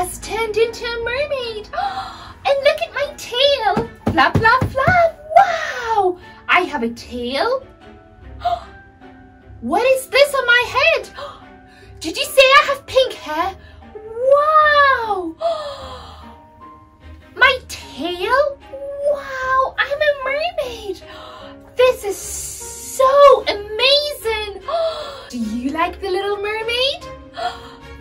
has turned into a mermaid. And look at my tail. Flap, flap, flap. Wow, I have a tail. What is this on my head? Did you say I have pink hair? Wow. My tail? Wow, I'm a mermaid. This is so amazing. Do you like the Little Mermaid?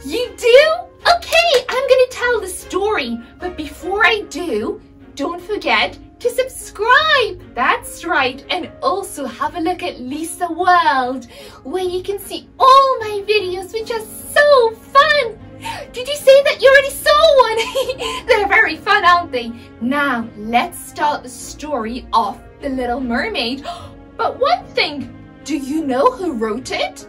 You do? Okay, I'm going to tell the story. But before I do, don't forget to subscribe. That's right. And also have a look at Lisa World, where you can see all my videos, which are so fun. Did you say that you already saw one? They're very fun, aren't they? Now, let's start the story of the Little Mermaid. But one thing, do you know who wrote it?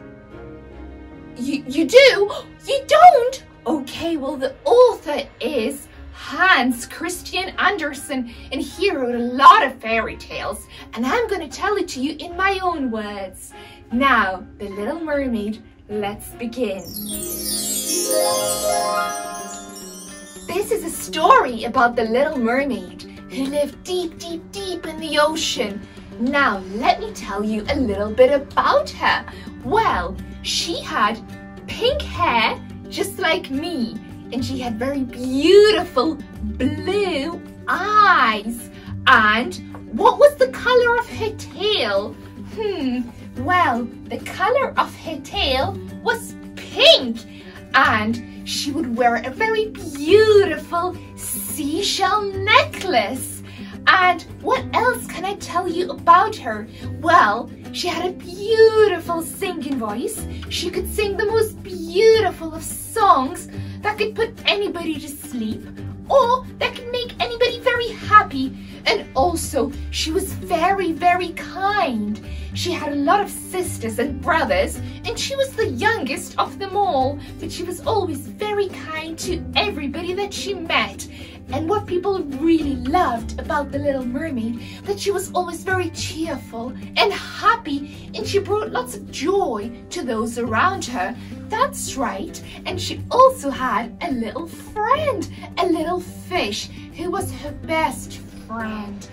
You do? You don't? Okay, well, the author is Hans Christian Andersen, and he wrote a lot of fairy tales, and I'm going to tell it to you in my own words. Now, the Little Mermaid, let's begin. This is a story about the Little Mermaid who lived deep, deep, deep in the ocean. Now, let me tell you a little bit about her. Well, she had pink hair, just like me, and she had very beautiful blue eyes. And what was the color of her tail? Well, the color of her tail was pink, and she would wear a very beautiful seashell necklace. And what else can I tell you about her? Well, she had a beautiful singing voice. She could sing the most beautiful of songs that could put anybody to sleep, or that could make anybody very happy. And also, she was very, very kind. She had a lot of sisters and brothers, and she was the youngest of them all, but she was always very kind to everybody that she met. And what people really loved about the Little Mermaid, that she was always very cheerful and happy, and she brought lots of joy to those around her. That's right. And she also had a little friend, a little fish, who was her best friend.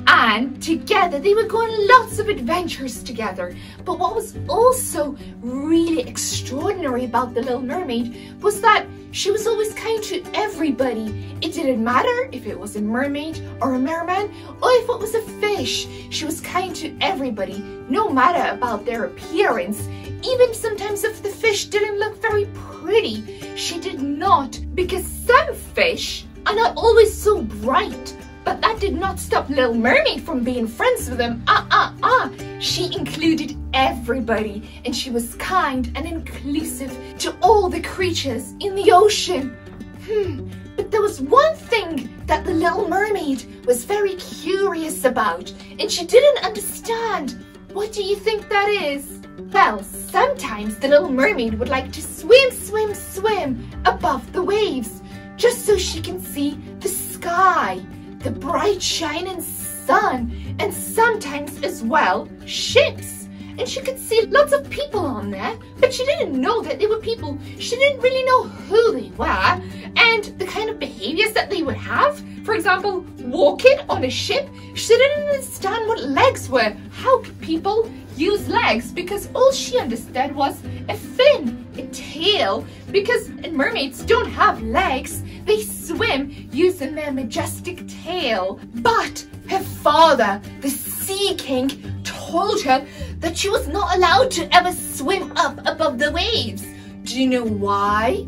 And together they would go on lots of adventures together. But what was also really extraordinary about the Little Mermaid was that she was always kind to everybody. It didn't matter if it was a mermaid or a merman, or if it was a fish. She was kind to everybody, no matter about their appearance. Even sometimes if the fish didn't look very pretty, she did not, because some fish are not always so bright. But that did not stop Little Mermaid from being friends with them. She included everybody, and she was kind and inclusive to all the creatures in the ocean. But there was one thing that the Little Mermaid was very curious about, and she didn't understand. What do you think that is? Well, sometimes the Little Mermaid would like to swim, swim, swim above the waves, just so she can see the sky, the bright shining sun, and sometimes as well ships. And she could see lots of people on there, but she didn't know that they were people. She didn't really know who they were and the kind of behaviors that they would have. For example, walking on a ship, she didn't understand what legs were. How could people use legs? Because all she understood was a fin, a tail, because mermaids don't have legs. They swim using their majestic tail. But her father, the Sea King, told her that she was not allowed to ever swim up above the waves. Do you know why?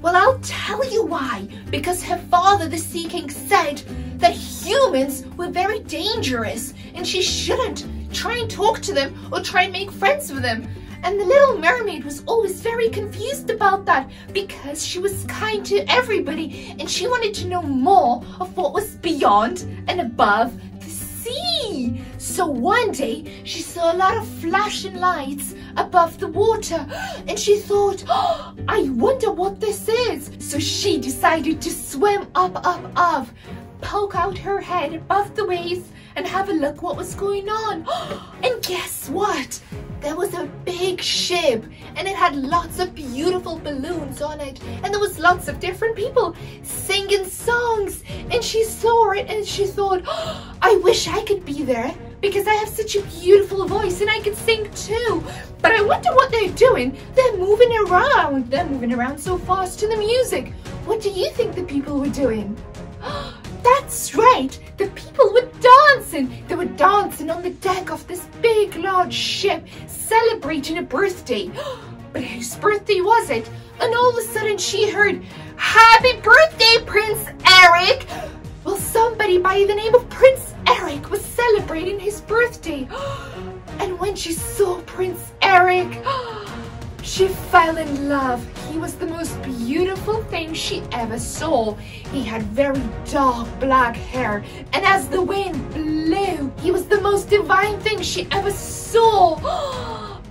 Well, I'll tell you why. Because her father, the Sea King, said that humans were very dangerous and she shouldn't try and talk to them or try and make friends with them. And the Little Mermaid was always very confused about that, because she was kind to everybody and she wanted to know more of what was beyond and above the sea. So one day she saw a lot of flashing lights above the water, and she thought, oh, I wonder what this is. So she decided to swim up, poke out her head above the waves and have a look what was going on. And guess what? There was a big ship, and it had lots of beautiful balloons on it, and there was lots of different people singing songs, and she saw it and she thought, oh, I wish I could be there because I have such a beautiful voice and I could sing too. But I wonder what they're doing. They're moving around. They're moving around so fast to the music. What do you think the people were doing? That's right, the people were dancing. They were dancing on the deck of this big, large ship, celebrating a birthday. But whose birthday was it? And all of a sudden she heard, Happy birthday, Prince Eric! Well, somebody by the name of Prince Eric was celebrating his birthday. And when she saw Prince Eric, she fell in love. He was the most beautiful thing she ever saw. He had very dark black hair, and as the wind blew, he was the most divine thing she ever saw.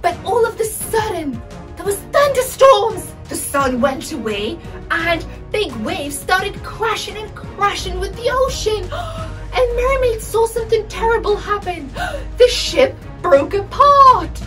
But all of a sudden, there was thunderstorms. The sun went away, and big waves started crashing and crashing with the ocean. And Mermaid saw something terrible happen. The ship broke apart.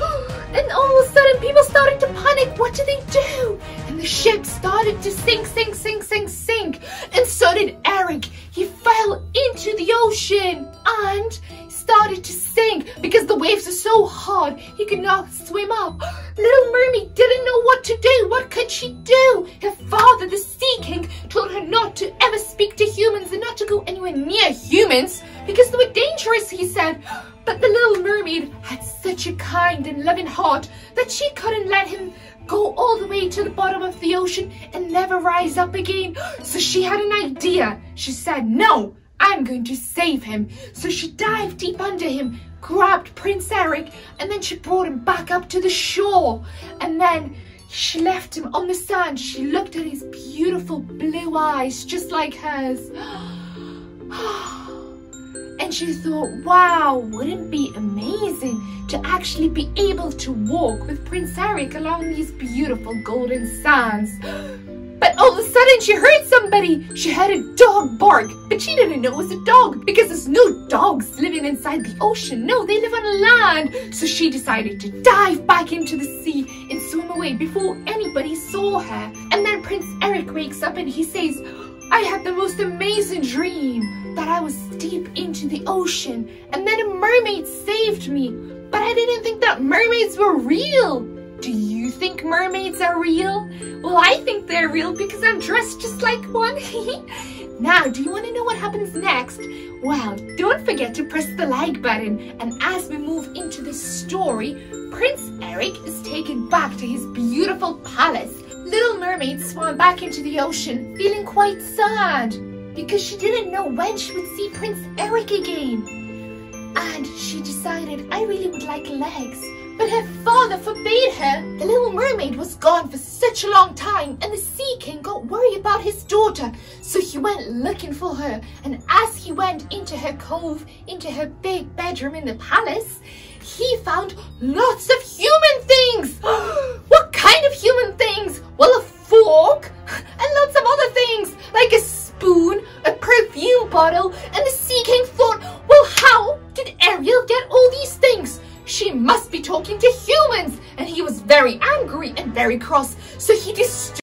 And all of a sudden people started to panic. What do they do? And the ship started to sink. And so did Eric. He fell into the ocean and started to sink because the waves were so hard he could not swim up. Little Mermaid didn't know what to do. What could she do? Her father, the Sea King, told her not to ever speak to humans and not to go anywhere near humans because they were dangerous, he said. But the Little Mermaid had such a kind and loving heart that she couldn't let him go all the way to the bottom of the ocean and never rise up again. So she had an idea. She said, no, I'm going to save him. So she dived deep under him, grabbed Prince Eric, and then she brought him back up to the shore. And then she left him on the sand. She looked at his beautiful blue eyes, just like hers. And she thought, wow, wouldn't it be amazing to actually be able to walk with Prince Eric along these beautiful golden sands? But all of a sudden she heard somebody. She heard a dog bark, but she didn't know it was a dog because there's no dogs living inside the ocean. No, they live on land. So she decided to dive back into the sea and swim away before anybody saw her. And then Prince Eric wakes up and he says, I had the most amazing dream that I was deep into the ocean and then a mermaid saved me. But I didn't think that mermaids were real. Do you think mermaids are real? Well, I think they're real because I'm dressed just like one. Now, do you want to know what happens next? Well, don't forget to press the like button. And as we move into the story, Prince Eric is taken back to his beautiful palace. Little Mermaid swam back into the ocean, feeling quite sad because she didn't know when she would see Prince Eric again. And she decided, I really would like legs. But her father forbade her. The Little Mermaid was gone for such a long time, and the Sea King got worried about his daughter. So he went looking for her, and as he went into her cove, into her big bedroom in the palace, he found lots of human things. What kind of human things? Well, a fork and lots of other things, like a spoon, a perfume bottle, and the Sea King thought, well, how did Ariel get all these things? She must be talking to humans. And he was very angry and very cross.